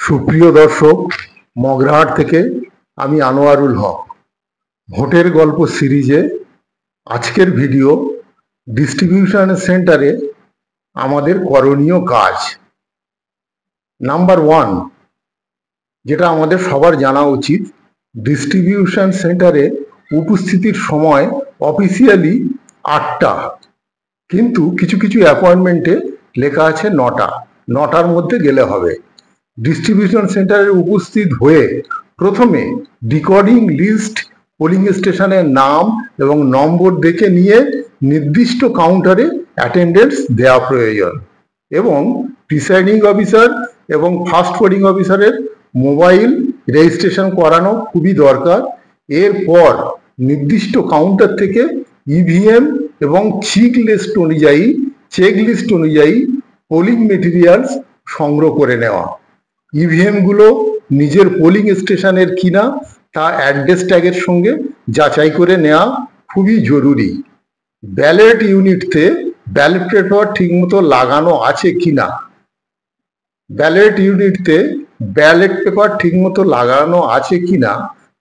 সুপ্রিয় দর্শক, মগরাহাট থেকে আমি আনোয়ারুল হক। ভোটের গল্প সিরিজে আজকের ভিডিও ডিস্ট্রিবিউশন সেন্টারে আমাদের করণীয় কাজ। নাম্বার 1, যেটা আমাদের সবার জানা উচিত, ডিস্ট্রিবিউশন সেন্টারে উপস্থিতির সময় অফিসিয়ালি 8টা, কিন্তু কিছু কিছু অ্যাপয়েন্টমেন্টে লেখা আছে 9টার মধ্যে গেলে হবে। ডিস্ট্রিবিউশন সেন্টারে উপস্থিত হয়ে প্রথমে ডিকোডিং লিস্ট, পোলিং স্টেশনের নাম এবং নম্বর দেখে নিয়ে নির্দিষ্ট কাউন্টারে অ্যাটেন্ডেন্স দেওয়া প্রয়োজন এবং প্রিসাইডিং অফিসার এবং ফার্স্ট পোলিং অফিসারের মোবাইল রেজিস্ট্রেশন করানো খুবই দরকার। এরপর নির্দিষ্ট কাউন্টার থেকে ইভিএম এবং চেক লিস্ট অনুযায়ী পোলিং মেটেরিয়ালস সংগ্রহ করে নেওয়া। ইভিএমগুলো নিজের পোলিং স্টেশনের কিনা তা অ্যাড্রেস ট্যাগের সঙ্গে যাচাই করে নেওয়া খুবই জরুরি। ব্যালট ইউনিটতে ব্যালট পেপার ঠিকমতো লাগানো আছে কিনা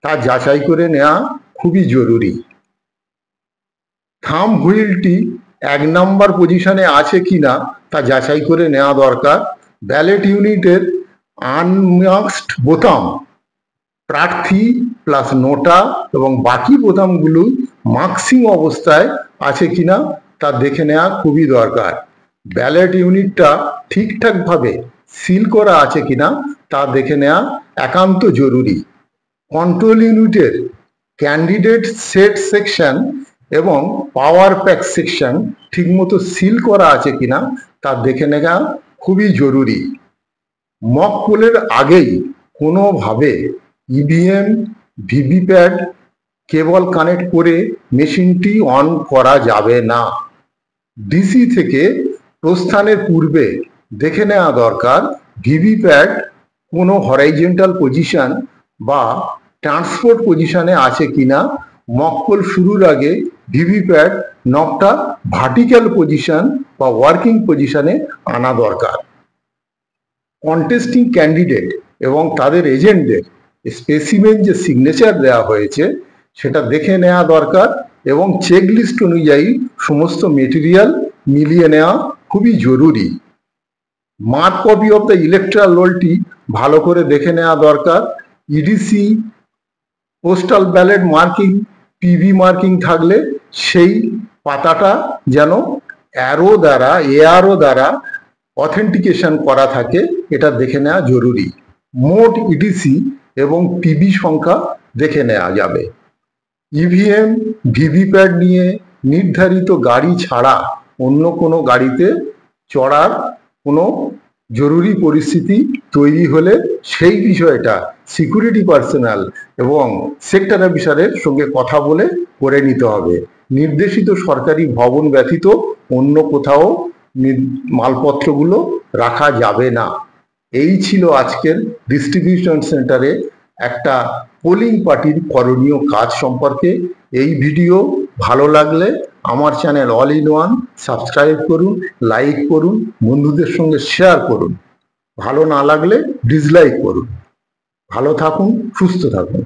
তা যাচাই করে নেওয়া খুবই জরুরি। থাম্ব হুইলটি 1 নম্বর পজিশনে আছে কিনা তা যাচাই করে নেওয়া দরকার। ব্যালট ইউনিটের আনমার্কড বোতাম, প্রার্থী প্লাস নোটা এবং বাকি বোতামগুলো মার্কসিং অবস্থায় আছে কিনা তা দেখে নেওয়া খুবই দরকার। ব্যালট ইউনিটটা ঠিকঠাকভাবে সিল করা আছে কিনা তা দেখে নেওয়া একান্ত জরুরি। কন্ট্রোল ইউনিটের ক্যান্ডিডেট সেট সেকশন এবং পাওয়ার প্যাক সেকশন ঠিকমতো সিল করা আছে কিনা তা দেখে নেওয়া খুবই জরুরি। মক পোলের আগেই কোনোভাবে ইভিএম, ভিভিপ্যাট কেবল কানেক্ট করে মেশিনটি অন করা যাবে না। ডিসি থেকে প্রস্থানের পূর্বে দেখে নেওয়া দরকার ভিভিপ্যাট কোনো হরাইজন্টাল পজিশন বা ট্রান্সপোর্ট পজিশনে আছে কিনা। মক পোল শুরুর আগে ভিভিপ্যাট নবটা ভার্টিক্যাল পজিশন বা ওয়ার্কিং পজিশনে আনা দরকার। কন্টেস্টিং ক্যান্ডিডেট এবং তাদের এজেন্টদের স্পেসিমেন যে সিগনেচার দেওয়া হয়েছে সেটা দেখে নেওয়া দরকার এবং চেক লিস্ট অনুযায়ী সমস্ত মেটেরিয়াল মিলিয়ে নেওয়া খুবই জরুরি। Mark copy of the electoral রোলটি ভালো করে দেখে নেওয়া দরকার। EDC, postal ballot marking, PV marking থাকলে সেই পাতাটা যেন এআরও দ্বারা অথেন্টিকেশন করা থাকে, এটা দেখে নেওয়া জরুরি। মোট ইডিসি এবং পিবি সংখ্যা দেখে নেওয়া যাবে। ইভিএম, ভিভিপ্যাট নিয়ে নির্ধারিত গাড়ি ছাড়া অন্য কোনো গাড়িতে চড়ার কোনো জরুরি পরিস্থিতি তৈরি হলে সেই বিষয়টা সিকিউরিটি পার্সোনাল এবং সেক্টর অফিসারের সঙ্গে কথা বলে করে নিতে হবে। নির্দেশিত সরকারি ভবন ব্যতীত অন্য কোথাও মালপত্রগুলো রাখা যাবে না। এই ছিল আজকের ডিস্ট্রিবিউশন সেন্টারে একটা পোলিং পার্টির করণীয় কাজ সম্পর্কে। এই ভিডিও ভালো লাগলে আমার channel all in one subscribe করুন, লাইক করুন, বন্ধুদের সঙ্গে শেয়ার করুন। ভালো না লাগলে ডিসলাইক করুন। ভালো থাকুন, সুস্থ থাকুন।